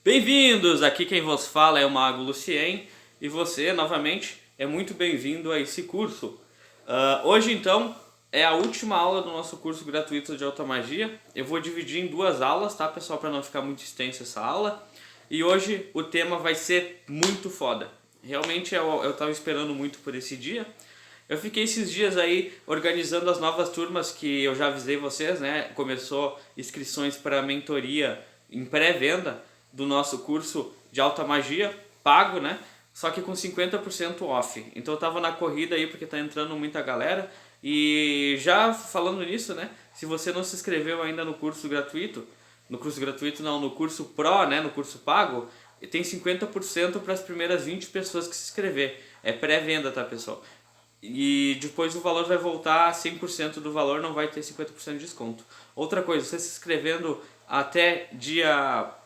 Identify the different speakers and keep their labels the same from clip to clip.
Speaker 1: Bem-vindos! Aqui quem vos fala é o Mago Lucien e você, novamente, é muito bem-vindo a esse curso. Hoje, então, é a última aula do nosso curso gratuito de Automagia. Eu vou dividir em duas aulas, tá, pessoal, para não ficar muito extensa essa aula. E hoje o tema vai ser muito foda. Realmente eu tava esperando muito por esse dia. Eu fiquei esses dias aí organizando as novas turmas que eu já avisei vocês, né? Começou inscrições para mentoria em pré-venda do nosso curso de alta magia, pago, né? Só que com 50% off. Então eu tava na corrida aí porque tá entrando muita galera. E já falando nisso, né? Se você não se inscreveu ainda no curso gratuito, no curso Pro, né? No curso pago, tem 50% para as primeiras 20 pessoas que se inscrever. É pré-venda, tá, pessoal? E depois o valor vai voltar a 100% do valor, não vai ter 50% de desconto. Outra coisa, você se inscrevendo até dia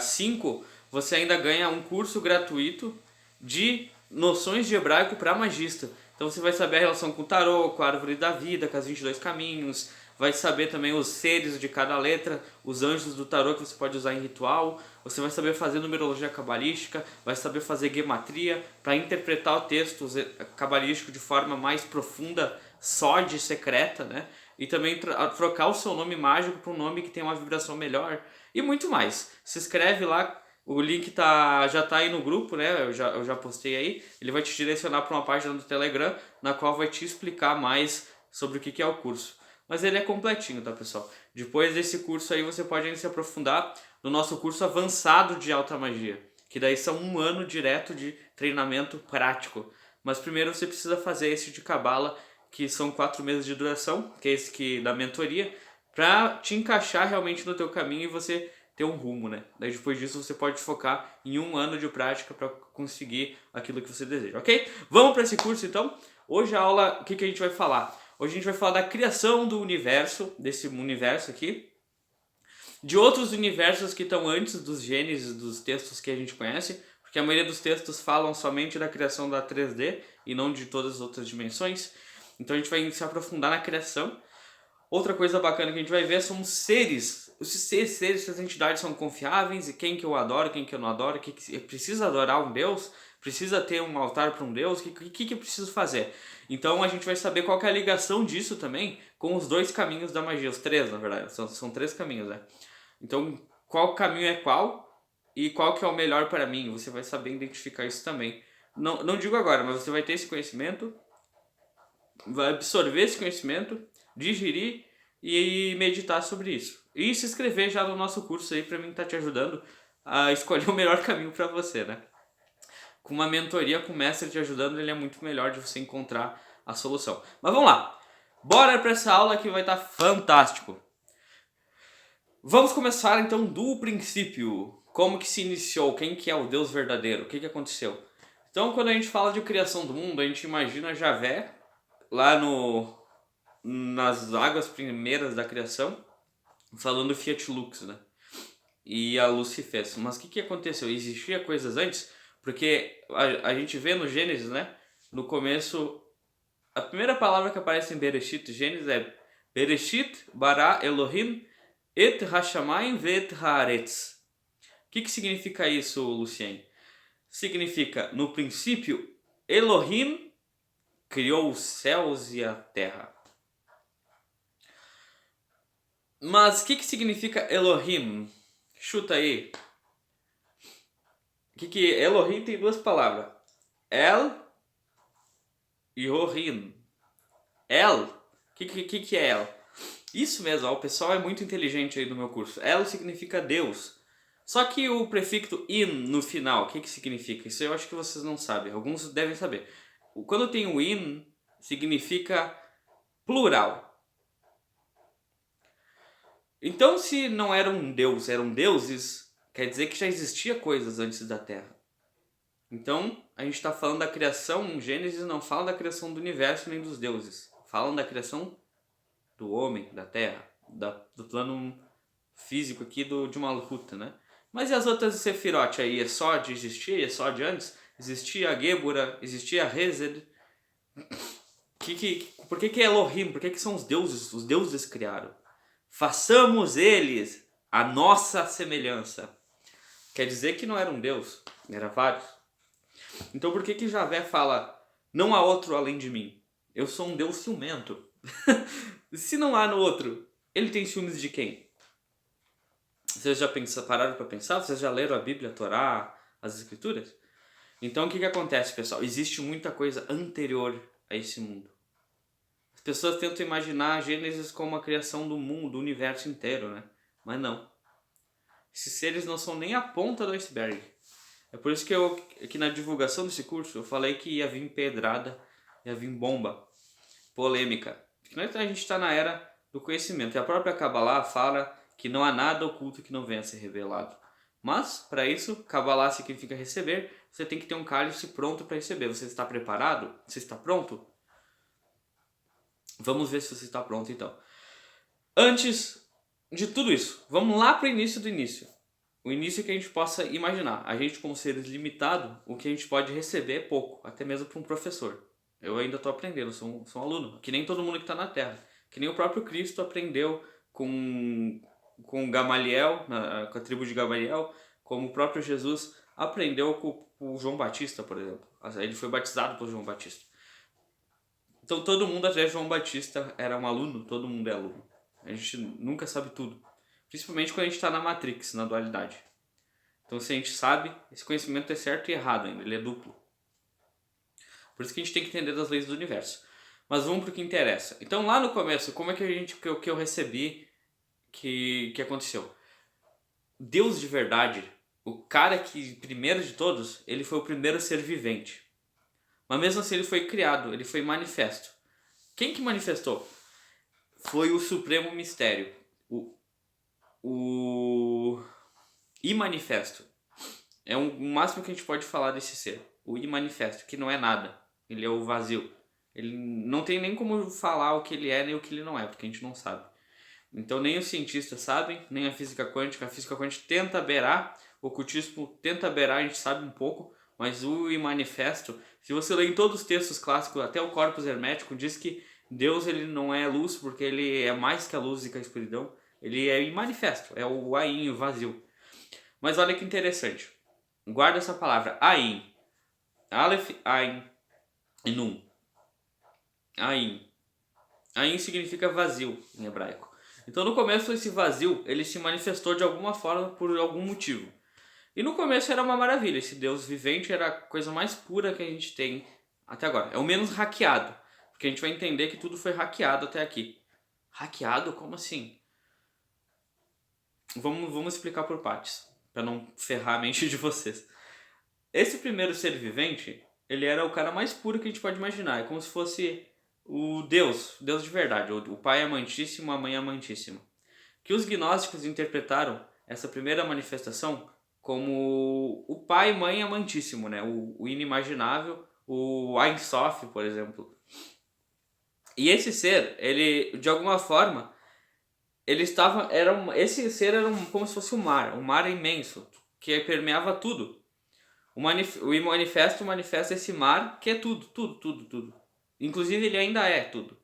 Speaker 1: 5, você ainda ganha um curso gratuito de noções de hebraico para magista. Então você vai saber a relação com o tarô, com a árvore da vida, com as 22 caminhos, vai saber também os seres de cada letra, os anjos do tarô que você pode usar em ritual, você vai saber fazer numerologia cabalística, vai saber fazer gematria para interpretar o texto cabalístico de forma mais profunda, só de secreta, né? E também trocar o seu nome mágico para um nome que tem uma vibração melhor e muito mais. Se inscreve lá, o link já tá aí no grupo, né? Eu já postei aí. Ele vai te direcionar para uma página do Telegram, na qual vai te explicar mais sobre o que é o curso. Mas ele é completinho, tá, pessoal? Depois desse curso aí você pode ainda se aprofundar no nosso curso avançado de alta magia, que daí são 1 ano direto de treinamento prático. Mas primeiro você precisa fazer esse de cabala, que são 4 meses de duração, que é esse que da mentoria, para te encaixar realmente no teu caminho e você ter um rumo, né? Daí depois disso você pode focar em 1 ano de prática para conseguir aquilo que você deseja, ok? Vamos para esse curso então. Hoje a aula, o que a gente vai falar? Hoje a gente vai falar da criação do universo, desse universo aqui, de outros universos que estão antes dos Gênesis, dos textos que a gente conhece, porque a maioria dos textos falam somente da criação da 3D e não de todas as outras dimensões. Então a gente vai se aprofundar na criação. Outra coisa bacana que a gente vai ver são os seres. Esses seres, essas entidades são confiáveis e quem que eu adoro, quem que eu não adoro, que precisa adorar um Deus, precisa ter um altar para um Deus, o que eu preciso fazer? Então a gente vai saber qual que é a ligação disso também com os 2 caminhos da magia, os 3 na verdade, são 3 caminhos, né? Então qual caminho é qual e qual que é o melhor para mim, você vai saber identificar isso também. Não digo agora, mas você vai ter esse conhecimento, vai absorver esse conhecimento, digerir e meditar sobre isso. E se inscrever já no nosso curso aí para mim estar te ajudando a escolher o melhor caminho para você, né? Com uma mentoria com o mestre te ajudando, ele é muito melhor de você encontrar a solução. Mas vamos lá. Bora para essa aula que vai estar fantástico. Vamos começar então do princípio. Como que se iniciou? Quem que é o Deus verdadeiro? O que aconteceu? Então, quando a gente fala de criação do mundo, a gente imagina Javé lá nas águas primeiras da criação, falando Fiat Lux, né? E a luz se fez. Mas o que aconteceu? Existia coisas antes? Porque a gente vê no Gênesis, né? No começo, a primeira palavra que aparece em Bereshit, Gênesis, é Bereshit bara Elohim et hashamayim ve'et haaretz. O que significa isso, Lucien? Significa, no princípio, Elohim criou os céus e a terra. Mas o que significa Elohim? Chuta aí. Elohim tem 2 palavras. El e Rohim. El. O que é El? Isso mesmo, ó, o pessoal é muito inteligente aí no meu curso. El significa Deus. Só que o prefixo in no final, o que significa? Isso eu acho que vocês não sabem. Alguns devem saber. Quando tem o in, significa plural. Então, se não era um deus, eram deuses, quer dizer que já existia coisas antes da Terra. Então, a gente está falando da criação, em Gênesis não fala da criação do universo nem dos deuses. Falam da criação do homem, da Terra, do plano físico aqui de uma luta, né? Mas e as outras Sefirot aí? É só de existir? É só de antes? Existia a Gébora, existia a Hesed. Por que é Elohim? Por que são os deuses? Os deuses criaram. Façamos eles a nossa semelhança. Quer dizer que não era um Deus, era vários. Então por que Javé fala, não há outro além de mim? Eu sou um Deus ciumento. Se não há no outro, ele tem ciúmes de quem? Vocês já pararam para pensar? Vocês já leram a Bíblia, a Torá, as Escrituras? Então o que acontece, pessoal? Existe muita coisa anterior a esse mundo. As pessoas tentam imaginar Gênesis como a criação do mundo, do universo inteiro, né? Mas não. Esses seres não são nem a ponta do iceberg. É por isso que na divulgação desse curso eu falei que ia vir pedrada, ia vir bomba, polêmica. Porque a gente está na era do conhecimento. E a própria Kabbalah fala que não há nada oculto que não venha a ser revelado. Mas, para isso, Kabbalah significa receber, você tem que ter um cálice pronto para receber. Você está preparado? Você está pronto? Vamos ver se você está pronto, então. Antes de tudo isso, vamos lá para o início do início. O início que a gente possa imaginar. A gente, como seres limitados, o que a gente pode receber é pouco, até mesmo para um professor. Eu ainda estou aprendendo, sou um aluno, que nem todo mundo que está na Terra. Que nem o próprio Cristo aprendeu com Gamaliel, com a tribo de Gamaliel, como o próprio Jesus aprendeu com o João Batista, por exemplo. Ele foi batizado por João Batista. Então todo mundo até João Batista era um aluno, todo mundo é aluno. A gente nunca sabe tudo. Principalmente quando a gente está na Matrix, na dualidade. Então se a gente sabe, esse conhecimento é certo e errado ainda, ele é duplo. Por isso que a gente tem que entender das leis do universo. Mas vamos para o que interessa. Então lá no começo, como é que eu recebi que aconteceu? Deus de verdade, o cara que, primeiro de todos, ele foi o primeiro ser vivente. Mas mesmo assim ele foi criado, ele foi manifesto. Quem que manifestou? Foi o supremo mistério, o imanifesto. É o máximo que a gente pode falar desse ser, o imanifesto, que não é nada, ele é o vazio. Ele não tem nem como falar o que ele é nem o que ele não é, porque a gente não sabe. Então nem os cientistas sabem, nem a física quântica tenta beirar, o ocultismo tenta beirar, a gente sabe um pouco, mas o imanifesto, se você ler em todos os textos clássicos, até o Corpus Hermético diz que Deus ele não é luz, porque ele é mais que a luz e que a escuridão, ele é imanifesto, é o Ain, o vazio. Mas olha que interessante, guarda essa palavra, Ain, Aleph, Ain e Nun. Ain. Ain significa vazio em hebraico. Então no começo esse vazio ele se manifestou de alguma forma por algum motivo. E no começo era uma maravilha, esse Deus vivente era a coisa mais pura que a gente tem até agora. É o menos hackeado, porque a gente vai entender que tudo foi hackeado até aqui. Hackeado? Como assim? Vamos explicar por partes, para não ferrar a mente de vocês. Esse primeiro ser vivente, ele era o cara mais puro que a gente pode imaginar. É como se fosse o Deus de verdade, o Pai amantíssimo, a Mãe amantíssima. Que os gnósticos interpretaram essa primeira manifestação como o Pai e Mãe amantíssimo, né? O inimaginável, o Ein Sof, por exemplo. E esse ser, ele, de alguma forma, esse ser era como se fosse um mar imenso, que permeava tudo. O manifesto manifesta esse mar que é tudo, tudo, tudo, tudo. Inclusive ele ainda é tudo.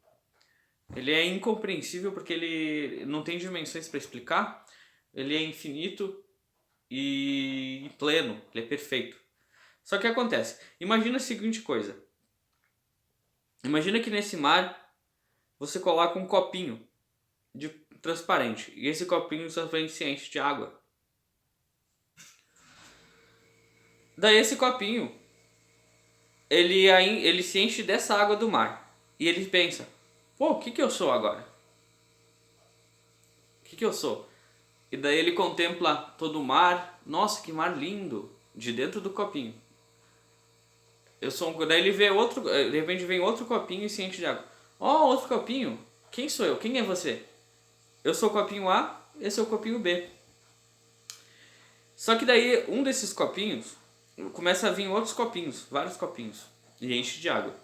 Speaker 1: Ele é incompreensível porque ele não tem dimensões para explicar. Ele é infinito e pleno, ele é perfeito. Só que acontece, imagina a seguinte coisa. Imagina que nesse mar você coloca um copinho de transparente e esse copinho transparente se enche de água. Daí esse copinho ele se enche dessa água do mar e ele pensa: pô, o que eu sou agora? O que eu sou? E daí ele contempla todo o mar. Nossa, que mar lindo! De dentro do copinho. Daí ele vê outro. De repente vem outro copinho e se enche de água. Ó, outro copinho? Quem sou eu? Quem é você? Eu sou o copinho A, esse é o copinho B. Só que daí um desses copinhos começa a vir outros copinhos, vários copinhos, e enche de água.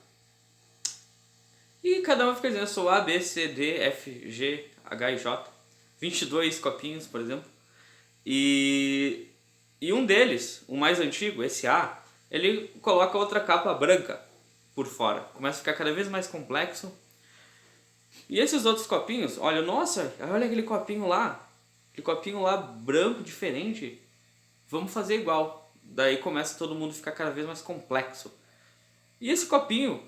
Speaker 1: E cada um fica dizendo: eu sou A, B, C, D, F, G, H e J. 22 copinhos, por exemplo. E um deles, o mais antigo, esse A, ele coloca outra capa branca por fora. Começa a ficar cada vez mais complexo. E esses outros copinhos, olha, nossa, olha aquele copinho lá. aquele copinho lá branco, diferente, vamos fazer igual. Daí começa todo mundo a ficar cada vez mais complexo. E esse copinho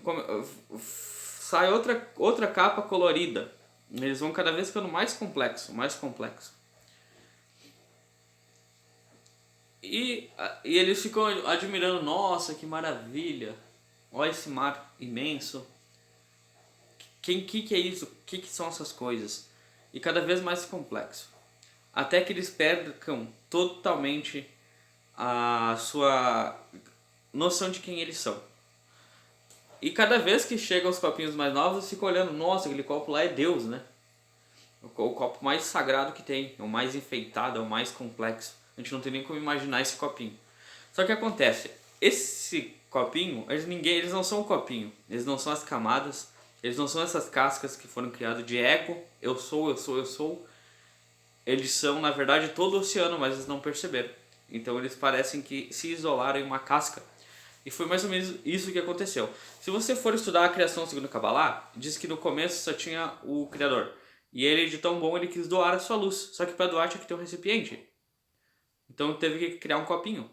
Speaker 1: sai outra capa colorida. Eles vão cada vez ficando mais complexo, mais complexo. E eles ficam admirando, nossa, que maravilha. Olha esse mar imenso. Que é isso? Que são essas coisas? E cada vez mais complexo. Até que eles percam totalmente a sua noção de quem eles são. E cada vez que chegam os copinhos mais novos, eu fico olhando, nossa, aquele copo lá é Deus, né? O copo mais sagrado que tem, é o mais enfeitado, é o mais complexo. A gente não tem nem como imaginar esse copinho. Só que acontece, esse copinho, eles não são um copinho, eles não são as camadas, eles não são essas cascas que foram criadas de ego, eu sou, eu sou, eu sou. Eles são, na verdade, todo o oceano, mas eles não perceberam. Então eles parecem que se isolaram em uma casca. E foi mais ou menos isso que aconteceu. Se você for estudar a criação segundo o Kabbalah, diz que no começo só tinha o Criador. E ele, de tão bom, ele quis doar a sua luz. Só que para doar tinha que ter um recipiente. Então teve que criar um copinho.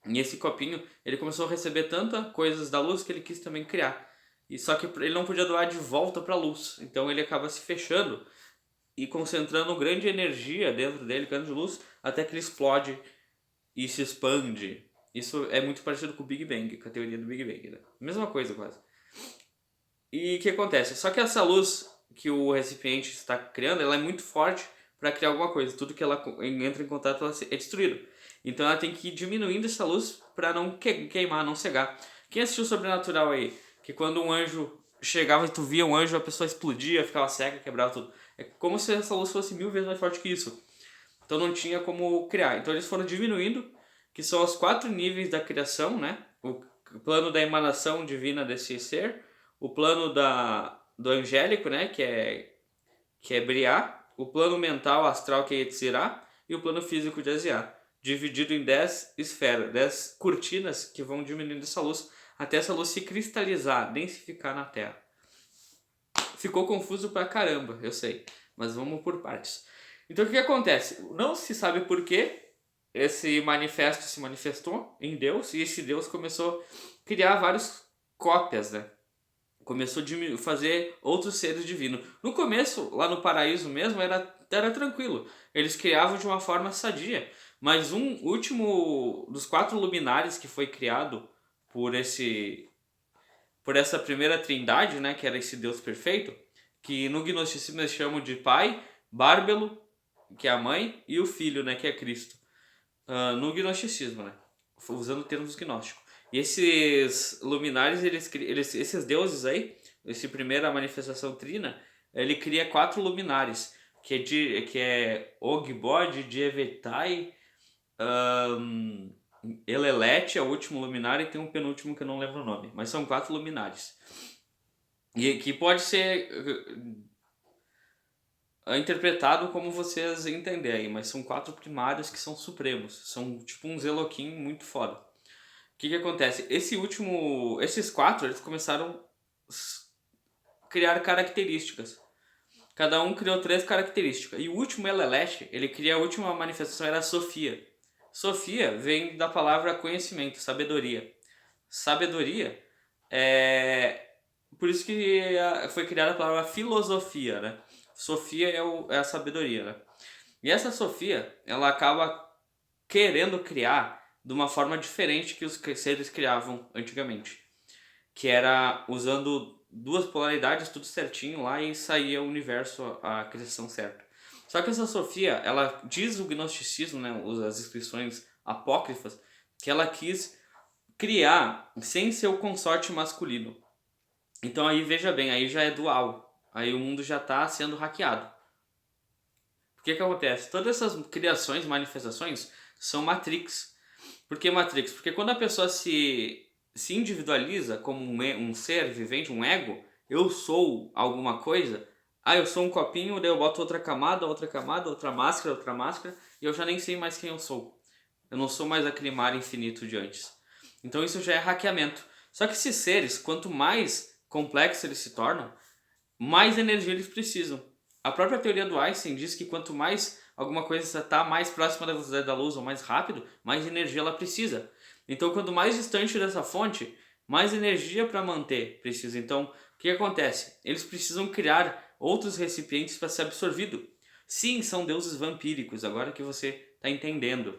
Speaker 1: E esse copinho, ele começou a receber tanta coisas da luz que ele quis também criar. E só que ele não podia doar de volta para a luz. Então ele acaba se fechando e concentrando grande energia dentro dele, grande luz, até que ele explode e se expande. Isso é muito parecido com o Big Bang, com a teoria do Big Bang, né? Mesma coisa quase. E o que acontece? Só que essa luz que o recipiente está criando, ela é muito forte para criar alguma coisa. Tudo que ela entra em contato ela é destruído. Então ela tem que ir diminuindo essa luz para não queimar, não cegar. Quem assistiu Sobrenatural aí? Que quando um anjo chegava e tu via um anjo, a pessoa explodia, ficava cega, quebrava tudo. É como se essa luz fosse 1000 vezes mais forte que isso. Então não tinha como criar. Então eles foram diminuindo, que são os 4 níveis da criação, né? O plano da emanação divina desse ser, o plano do angélico, né? Que é Briá, o plano mental astral, que é Yetzirah, e o plano físico de Asiá, dividido em 10 esferas, 10 cortinas que vão diminuindo essa luz, até essa luz se cristalizar, densificar na Terra. Ficou confuso pra caramba, eu sei, mas vamos por partes. Então o que acontece? Não se sabe por que esse manifesto se manifestou em Deus, e esse Deus começou a criar várias cópias, né? Começou a fazer outros seres divinos. No começo, lá no paraíso mesmo, era tranquilo. Eles criavam de uma forma sadia. Mas um último dos 4 luminares que foi criado por essa primeira trindade, né, que era esse Deus perfeito, que no gnosticismo eles chamam de Pai, Bárbelo, que é a mãe, e o Filho, né, que é Cristo. No gnosticismo, né, usando termos gnósticos. E esses luminares, esses deuses aí, essa primeira manifestação trina, ele cria 4 luminares, que é Og, Bod, Dievetai, Elelete é o último luminar, e tem um penúltimo que eu não lembro o nome, mas são 4 luminares. E que pode ser interpretado como vocês entenderem, mas são 4 primários que são supremos, são tipo um Elohim muito foda. O que acontece? Esses 4, eles começaram a criar características. Cada um criou 3 características. E o último Elelete, ele cria a última manifestação, era a Sofia. Sofia vem da palavra conhecimento, sabedoria. Sabedoria é... Por isso que foi criada a palavra filosofia, né? Sofia é a sabedoria, né? E essa Sofia, ela acaba querendo criar de uma forma diferente que os seres criavam antigamente. Que era usando 2 polaridades, tudo certinho lá, e saía o universo, a criação certa. Só que essa Sofia, ela diz o gnosticismo, né, as inscrições apócrifas, que ela quis criar sem ser o consorte masculino. Então aí, veja bem, aí já é dual. Aí o mundo já está sendo hackeado. O que acontece? Todas essas criações, manifestações, são Matrix. Por que Matrix? Porque quando a pessoa se individualiza como um ser vivente, um ego, eu sou alguma coisa, eu sou um copinho, daí eu boto outra camada, outra máscara, e eu já nem sei mais quem eu sou. Eu não sou mais aquele mar infinito de antes. Então isso já é hackeamento. Só que esses seres, quanto mais complexos eles se tornam, mais energia eles precisam. A própria teoria do Einstein diz que quanto mais alguma coisa está mais próxima da velocidade da luz ou mais rápido, mais energia ela precisa. Então, quanto mais distante dessa fonte, mais energia para manter precisa. Então, o que acontece? Eles precisam criar outros recipientes para ser absorvido. Sim, são deuses vampíricos, agora que você está entendendo.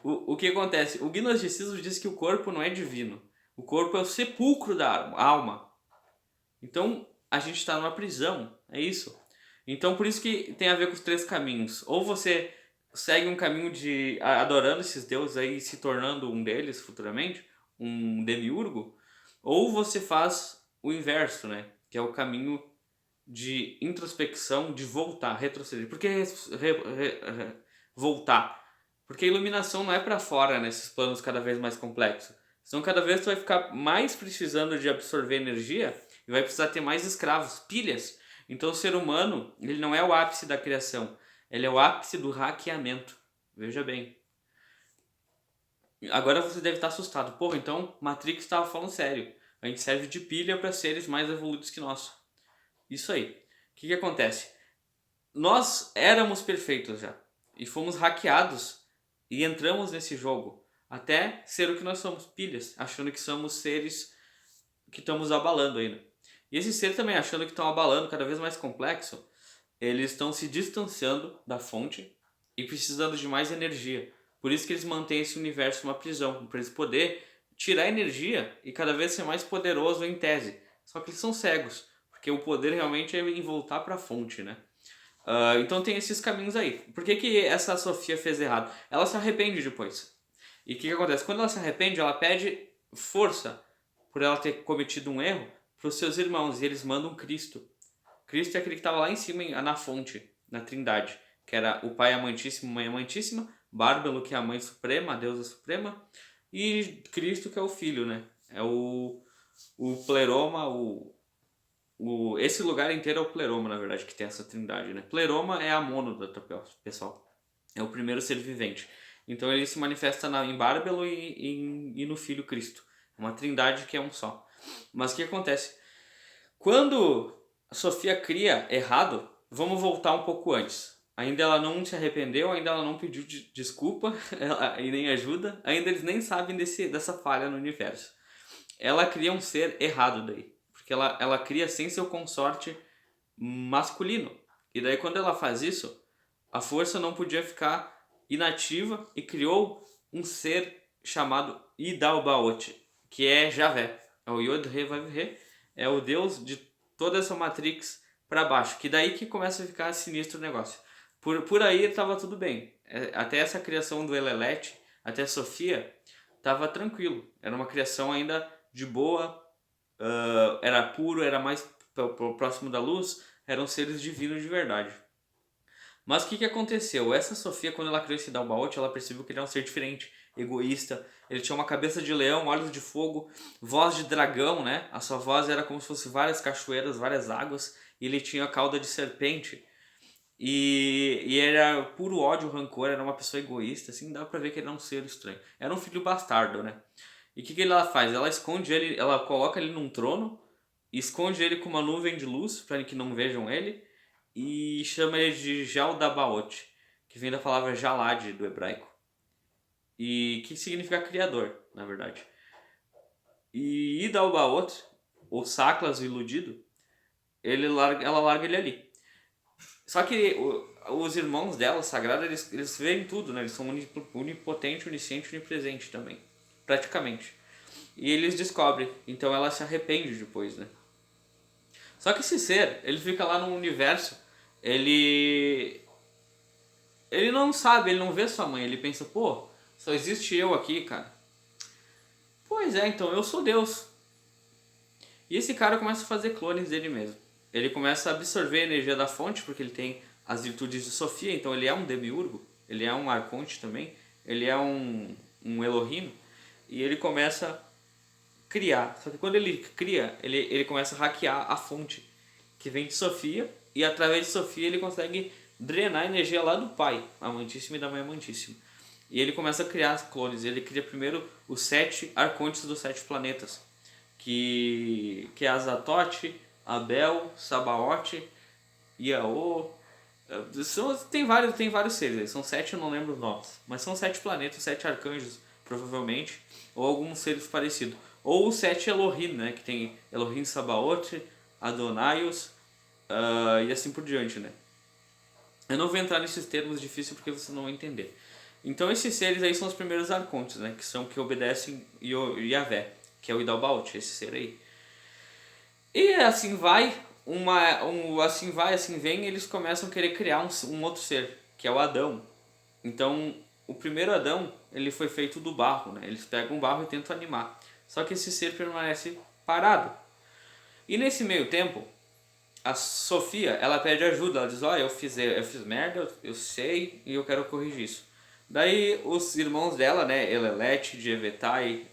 Speaker 1: O que acontece? O gnosticismo diz que o corpo não é divino. O corpo é o sepulcro da alma. Então, a gente está numa prisão, é isso. Então, por isso que tem a ver com os 3 caminhos. Ou você segue um caminho de adorando esses deuses aí, se tornando um deles futuramente, um demiurgo, ou você faz o inverso, né? Que é o caminho de introspecção, de voltar, retroceder. Por que voltar? Porque a iluminação não é para fora nesses planos cada vez mais complexos. Então cada vez tu vai ficar mais precisando de absorver energia e vai precisar ter mais escravos, pilhas. Então o ser humano, ele não é o ápice da criação, ele é o ápice do hackeamento. Veja bem. Agora você deve estar assustado. Porra, então Matrix estava falando sério. A gente serve de pilha para seres mais evoluídos que nós. Isso aí. O que acontece? Nós éramos perfeitos já. E fomos hackeados. E entramos nesse jogo. Até ser o que nós somos, pilhas. Achando que somos seres que estamos abalando ainda. E esse ser também, achando que estão abalando, cada vez mais complexo, eles estão se distanciando da fonte e precisando de mais energia. Por isso que eles mantêm esse universo uma prisão. Para eles poderem tirar energia e cada vez ser mais poderoso em tese. Só que eles são cegos. Porque o poder realmente é em voltar para a fonte, né? Então tem esses caminhos aí. Por que essa Sofia fez errado? Ela se arrepende depois. E o que acontece? Quando ela se arrepende, ela pede força por ela ter cometido um erro para os seus irmãos. E eles mandam Cristo. Cristo é aquele que estava lá em cima, na fonte, na Trindade. Que era o Pai Amantíssimo, Mãe Amantíssima. Bárbaro, que é a Mãe Suprema, a Deusa Suprema. E Cristo, que é o Filho, né? É o pleroma, esse lugar inteiro é o pleroma, na verdade, que tem essa trindade, né? Pleroma é a mônada, pessoal. É o primeiro ser vivente. Então ele se manifesta em Bárbaro e no Filho Cristo. É uma trindade que é um só. Mas o que acontece? Quando a Sofia cria errado, vamos voltar um pouco antes. Ainda ela não se arrependeu, ainda ela não pediu desculpa e nem ajuda. Ainda eles nem sabem dessa falha no universo. Ela cria um ser errado daí. Porque ela cria sem seu consorte masculino. E daí quando ela faz isso, a força não podia ficar inativa e criou um ser chamado Idalbaoth, que é Javé. É o Yod-He-Vav-He, é o deus de toda essa Matrix para baixo. Que daí que começa a ficar sinistro o negócio. Por aí estava tudo bem. Até essa criação do Elelete, até a Sofia, estava tranquilo. Era uma criação ainda de boa, era puro, era mais próximo da luz, eram seres divinos de verdade. Mas o que aconteceu? Essa Sofia, quando ela criou esse Dalbaoth, ela percebeu que ele era um ser diferente, egoísta. Ele tinha uma cabeça de leão, olhos de fogo, voz de dragão, né? A sua voz era como se fosse várias cachoeiras, várias águas. E ele tinha a cauda de serpente. E era puro ódio, rancor, era uma pessoa egoísta, assim, dá pra ver que ele era um ser estranho. Era um filho bastardo, né? E o que ela faz? Ela esconde ele, ela coloca ele num trono, esconde ele com uma nuvem de luz para que não vejam ele e chama ele de Jaldabaoth, que vem da palavra Jalad do hebraico. E que significa criador, na verdade. E Idalbaoth, o Saklas, o iludido, ela larga ele ali. Só que os irmãos dela, sagrados, eles veem tudo, né? Eles são onipotente, onisciente e onipresente também. Praticamente. E eles descobrem. Então ela se arrepende depois, né? Só que esse ser, ele fica lá no universo, ele não sabe, ele não vê sua mãe, ele pensa, pô, só existe eu aqui, cara. Pois é, então eu sou Deus. E esse cara começa a fazer clones dele mesmo. Ele começa a absorver a energia da fonte, porque ele tem as virtudes de Sofia, então ele é um demiurgo, ele é um arconte também, ele é um Elohim, e ele começa a criar. Só que quando ele cria, ele começa a hackear a fonte, que vem de Sofia, e através de Sofia ele consegue drenar a energia lá do pai, amantíssimo e da mãe amantíssima. E ele começa a criar clones. Ele cria primeiro os 7 arcontes dos 7 planetas, que é Azatoth, Abel, Sabaoth, Iaô Tem vários seres aí, são 7, eu não lembro os nomes. Mas são 7 planetas, 7 arcanjos, provavelmente. Ou alguns seres parecidos. Ou os 7 Elohim, né? Que tem Elohim Sabaoth, Adonaios, e assim por diante, né? Eu não vou entrar nesses termos difíceis porque vocês não vão entender. Então esses seres aí são os primeiros arcontes, né? Que são que obedecem Yahvé, que é o Idalbaoth, esse ser aí. E assim vai, assim vai, assim vem, e eles começam a querer criar um outro ser, que é o Adão. Então, o primeiro Adão, ele foi feito do barro, né? Eles pegam o barro e tentam animar. Só que esse ser permanece parado. E nesse meio tempo, a Sofia, ela pede ajuda, ela diz, ó, eu fiz merda, eu sei e eu quero corrigir isso. Daí os irmãos dela, né, Elelete, Dievetai,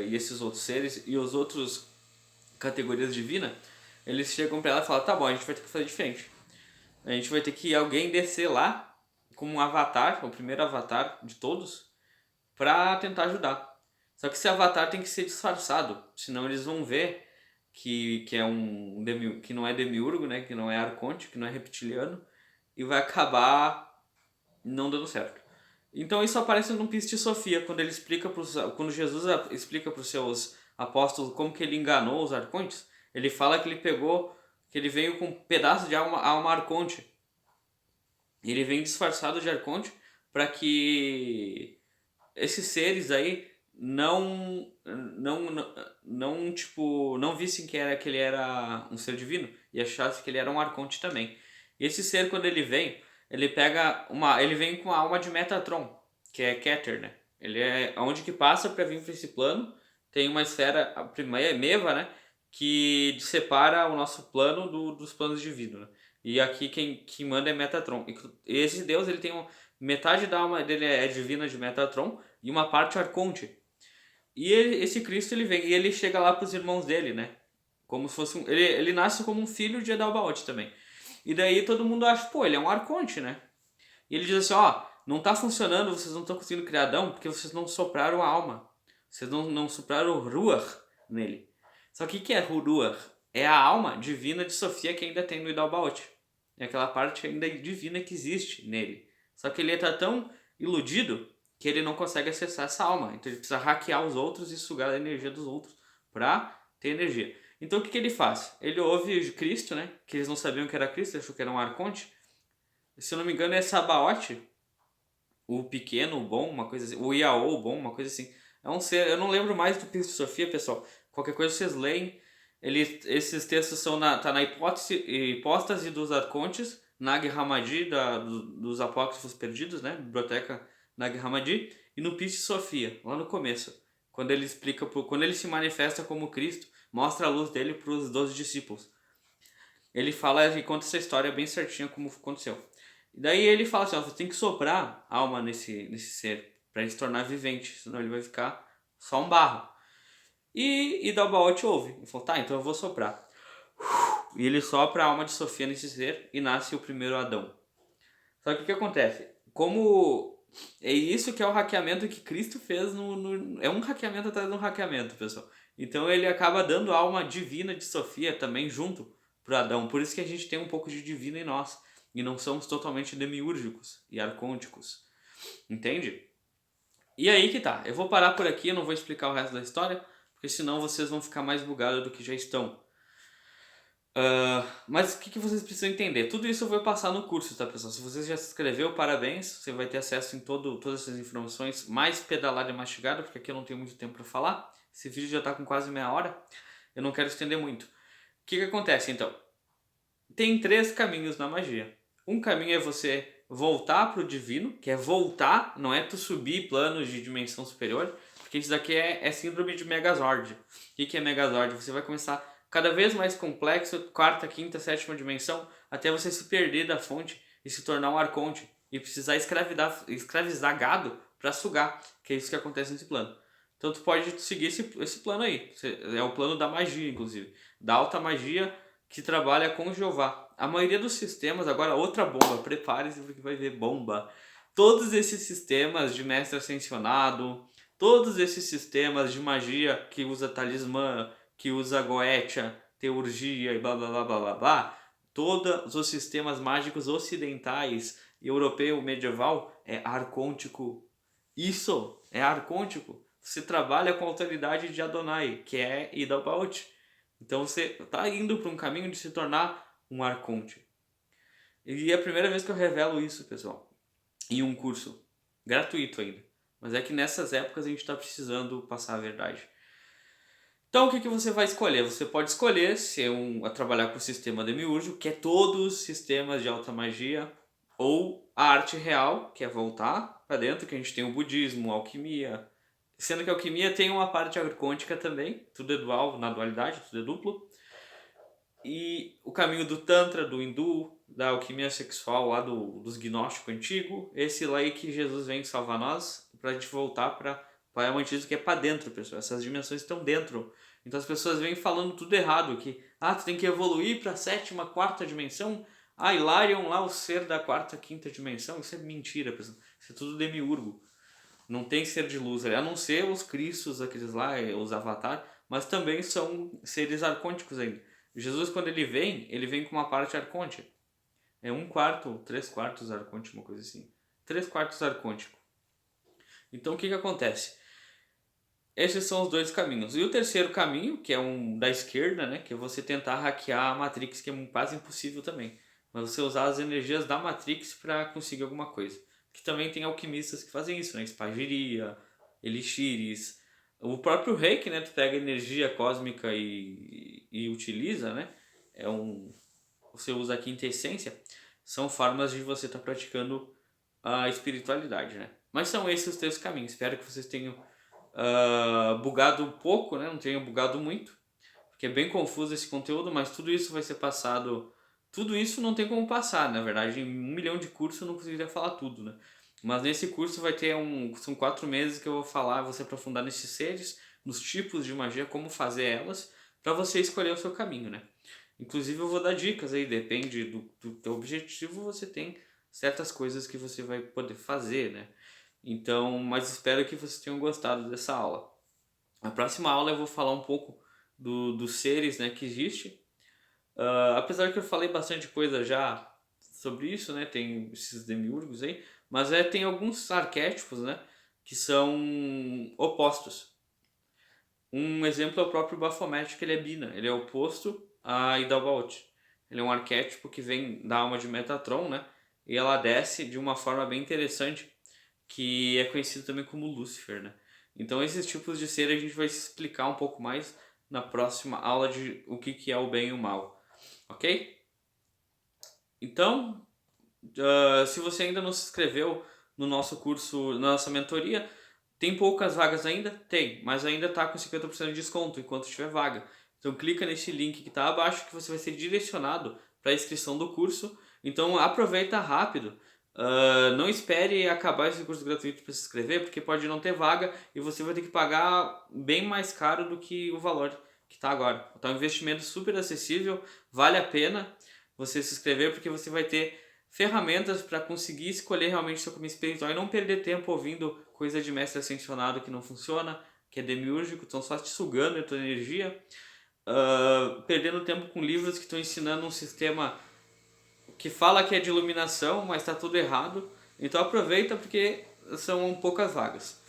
Speaker 1: e esses outros seres, e os outros categorias divinas, eles chegam pra ela e falam, tá bom, a gente vai ter que fazer diferente. A gente vai ter que alguém descer lá como um avatar, o primeiro avatar de todos, pra tentar ajudar. Só que esse avatar tem que ser disfarçado, senão eles vão ver que é que não é demiurgo, né, que não é arconte, que não é reptiliano, e vai acabar não dando certo. Então isso aparece no Piste de Sofia, quando Jesus explica para os seus apóstolos como que ele enganou os arcontes, ele fala que que ele veio com um pedaço de alma arconte. Ele vem disfarçado de arconte para que esses seres aí não vissem que ele era um ser divino e achassem que ele era um arconte também. E esse ser, quando ele vem, ele vem com a alma de Metatron, que é Keter, né? Ele é onde que passa para vir para esse plano, tem uma esfera, a primeira Meva, né, que separa o nosso plano dos planos divinos, né? E aqui quem manda é Metatron. E esse Deus, ele tem metade da alma dele é divina de Metatron e uma parte arconte. E esse Cristo, ele vem e ele chega lá pros irmãos dele, né? Como se fosse ele nasce como um filho de Edalbaoth também. E daí todo mundo acha, pô, ele é um arconte, né? E ele diz assim, ó, não tá funcionando, vocês não estão conseguindo criar Adão porque vocês não sopraram a alma. Vocês não sopraram o Ruach nele. Só que o que é Ruach? É a alma divina de Sofia que ainda tem no Idalbaoth. É aquela parte ainda divina que existe nele. Só que ele tá tão iludido que ele não consegue acessar essa alma. Então ele precisa hackear os outros e sugar a energia dos outros pra ter energia. Então o que ele faz? Ele ouve Cristo, né? Que eles não sabiam que era Cristo, achou que era um arconte. Se eu não me engano é Sabaote, o pequeno, o bom, uma coisa assim. O Iaô, o bom, uma coisa assim. É um ser, eu não lembro mais do Cristo de Sofia, pessoal. Qualquer coisa vocês leem. Esses textos tá na hipóstase dos arcontes, Nag Hammadi, dos apócrifos perdidos, né? Biblioteca Nag Hammadi, e no Piste Sofia, lá no começo. Quando ele se manifesta como Cristo, mostra a luz dele para os 12 discípulos. Ele fala e conta essa história bem certinha como aconteceu. E daí ele fala assim, ó, você tem que soprar alma nesse ser para ele se tornar vivente, senão ele vai ficar só um barro. E Dalbaoth ouve. Ele falou, tá, então eu vou soprar. E ele sopra a alma de Sofia nesse ser e nasce o primeiro Adão. Só que o que acontece? Como é isso que é o hackeamento que Cristo fez é um hackeamento atrás de um hackeamento, pessoal. Então ele acaba dando a alma divina de Sofia também junto para Adão. Por isso que a gente tem um pouco de divino em nós e não somos totalmente demiúrgicos e arcônticos. Entende? E aí que tá. Eu vou parar por aqui, eu não vou explicar o resto da história, porque senão vocês vão ficar mais bugados do que já estão. Mas o que vocês precisam entender? Tudo isso eu vou passar no curso, tá, pessoal? Se você já se inscreveu, parabéns. Você vai ter acesso em todas essas informações mais pedalada e mastigada, porque aqui eu não tenho muito tempo para falar. Esse vídeo já tá com quase meia hora. Eu não quero estender muito. O que acontece, então? Tem 3 caminhos na magia. Um caminho é você voltar pro divino, que é voltar, não é tu subir planos de dimensão superior, porque isso daqui é síndrome de Megazord. O que é Megazord? Você vai começar cada vez mais complexo, quarta, quinta, sétima dimensão, até você se perder da fonte e se tornar um arconte e precisar escravizar gado para sugar, que é isso que acontece nesse plano. Então tu pode seguir esse plano aí. É o plano da magia, inclusive. Da alta magia que trabalha com Jeová. A maioria dos sistemas, agora outra bomba, prepare-se porque vai ver bomba. Todos esses sistemas de mestre ascensionado, todos esses sistemas de magia que usa talismã, que usa goetia, teurgia e blá blá blá blá blá blá, todos os sistemas mágicos ocidentais e europeu medieval é arcôntico. Isso é arcôntico. Você trabalha com a autoridade de Adonai, que é Idabaoth. Então você está indo para um caminho de se tornar um arconte. E é a primeira vez que eu revelo isso, pessoal, em um curso gratuito ainda. Mas é que nessas épocas a gente está precisando passar a verdade. Então o que você vai escolher? Você pode escolher ser a trabalhar com o sistema demiúrgico, que é todos os sistemas de alta magia, ou a arte real, que é voltar para dentro, que a gente tem o budismo, a alquimia, sendo que a alquimia tem uma parte arcôntica também, tudo é dual, na dualidade, tudo é duplo. E o caminho do Tantra, do Hindu, da alquimia sexual lá dos gnósticos antigos, esse lá aí que Jesus vem salvar nós, pra gente voltar para o Ayamantismo, que é para dentro, pessoal. Essas dimensões estão dentro. Então as pessoas vêm falando tudo errado, que tu tem que evoluir para a sétima, quarta dimensão. Hilarion lá, o ser da quarta, quinta dimensão. Isso é mentira, pessoal. Isso é tudo demiurgo. Não tem ser de luz, a não ser os cristos, aqueles lá, os avatar, mas também são seres arcônticos ainda. Jesus, quando ele vem com uma parte arcôntica. É 1/4, 3/4 arcôntico, uma coisa assim. 3/4 arcôntico. Então o que acontece? Esses são os dois caminhos. E o terceiro caminho, que é um da esquerda, né? Que é você tentar hackear a Matrix, que é quase impossível também. Mas você usar as energias da Matrix para conseguir alguma coisa. Que também tem alquimistas que fazem isso, né? Espagiria, elixires. O próprio reiki, né? Tu pega energia cósmica e utiliza, né? Você usa a quinta essência. São formas de você estar praticando a espiritualidade, né? Mas são esses os três caminhos. Espero que vocês tenham bugado um pouco, né? Não tenham bugado muito. Porque é bem confuso esse conteúdo, mas tudo isso vai ser passado. Tudo isso não tem como passar, na verdade, em 1 milhão de cursos eu não conseguiria falar tudo, né? Mas nesse curso vai ter são 4 meses que eu vou falar, você aprofundar nesses seres, nos tipos de magia, como fazer elas, para você escolher o seu caminho, né? Inclusive eu vou dar dicas aí, depende do teu objetivo, você tem certas coisas que você vai poder fazer, né? Então, mas espero que vocês tenham gostado dessa aula. Na próxima aula eu vou falar um pouco dos seres, né, que existe. Apesar que eu falei bastante coisa já sobre isso, né? Tem esses demiurgos aí, mas tem alguns arquétipos, né, que são opostos. Um exemplo é o próprio Baphomet, que ele é Bina, ele é oposto a Idalbaoth. Ele é um arquétipo que vem da alma de Metatron, né? E ela desce de uma forma bem interessante, que é conhecido também como Lúcifer, né? Então esses tipos de ser a gente vai explicar um pouco mais na próxima aula de o que é o bem e o mal, ok? Então, se você ainda não se inscreveu no nosso curso, na nossa mentoria, tem poucas vagas ainda? Tem, mas ainda está com 50% de desconto enquanto tiver vaga. Então clica nesse link que está abaixo que você vai ser direcionado para a inscrição do curso. Então aproveita rápido. Não espere acabar esse curso gratuito para se inscrever, porque pode não ter vaga e você vai ter que pagar bem mais caro do que o valor que está agora. Então é um investimento super acessível, vale a pena você se inscrever, porque você vai ter ferramentas para conseguir escolher realmente seu caminho espiritual e não perder tempo ouvindo coisa de mestre ascensionado que não funciona, que é demiúrgico, estão só te sugando a tua energia, perdendo tempo com livros que estão ensinando um sistema que fala que é de iluminação, mas está tudo errado. Então aproveita, porque são poucas vagas.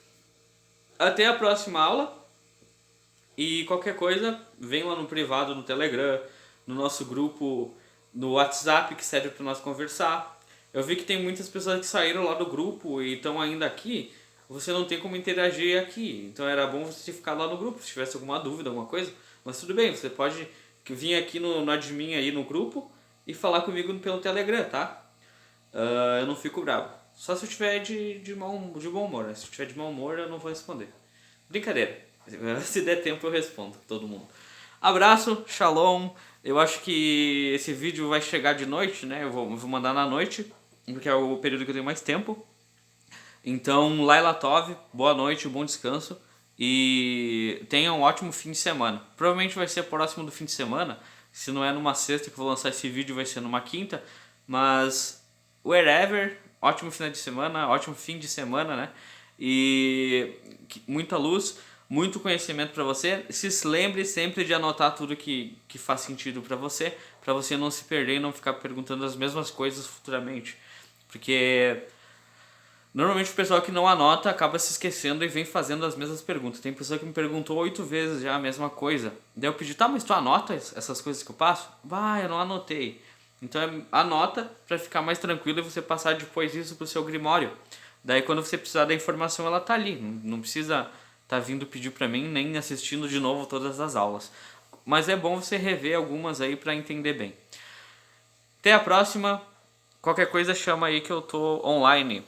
Speaker 1: Até a próxima aula. E qualquer coisa, vem lá no privado, no Telegram, no nosso grupo, no WhatsApp, que serve para nós conversar. Eu vi que tem muitas pessoas que saíram lá do grupo e estão ainda aqui. Você não tem como interagir aqui. Então era bom você ficar lá no grupo, se tivesse alguma dúvida, alguma coisa. Mas tudo bem, você pode vir aqui no admin aí no grupo e falar comigo pelo Telegram, tá? Eu não fico bravo. Só se eu tiver de bom humor, né? Se eu tiver de mau humor, eu não vou responder. Brincadeira. Se der tempo eu respondo todo mundo. Abraço, shalom. Eu acho que esse vídeo vai chegar de noite, né? Eu vou mandar na noite, porque é o período que eu tenho mais tempo. Então, Laila Tov, boa noite, bom descanso. E tenha um ótimo fim de semana. Provavelmente vai ser próximo do fim de semana. Se não é numa sexta que eu vou lançar esse vídeo, vai ser numa quinta. Mas, wherever, ótimo final de semana, ótimo fim de semana, né? E muita luz. muito conhecimento para você. Se lembre sempre de anotar tudo que faz sentido para você não se perder e não ficar perguntando as mesmas coisas futuramente. Porque normalmente o pessoal que não anota acaba se esquecendo e vem fazendo as mesmas perguntas. Tem pessoa que me perguntou 8 vezes já a mesma coisa. Daí eu pedi, tá, mas tu anota essas coisas que eu passo? Vai, eu não anotei. Então anota para ficar mais tranquilo e você passar depois isso pro seu Grimório. Daí quando você precisar da informação ela tá ali. Não precisa tá vindo pedir para mim nem assistindo de novo todas as aulas. Mas é bom você rever algumas aí para entender bem. Até a próxima. Qualquer coisa chama aí que eu tô online.